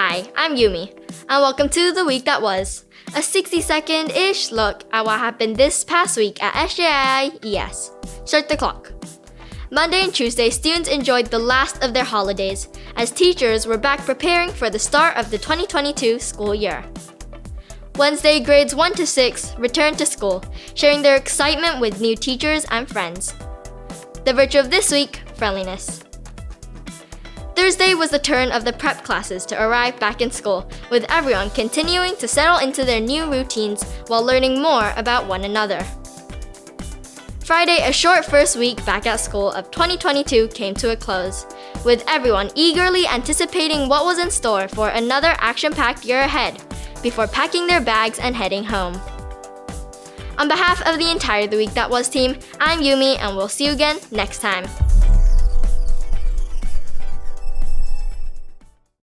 Hi, I'm Yumi, and welcome to The Week That Was, a 60-second-ish look at what happened this past week at SJIIES. Start the clock. Monday and Tuesday, students enjoyed the last of their holidays, as teachers were back preparing for the start of the 2022 school year. Wednesday, grades 1 to 6 returned to school, sharing their excitement with new teachers and friends. The virtue of this week, friendliness. Thursday was the turn of the prep classes to arrive back in school, with everyone continuing to settle into their new routines while learning more about one another. Friday, a short first week back at school of 2022 came to a close, with everyone eagerly anticipating what was in store for another action-packed year ahead, before packing their bags and heading home. On behalf of the entire The Week That Was team, I'm Yumi, and we'll see you again next time.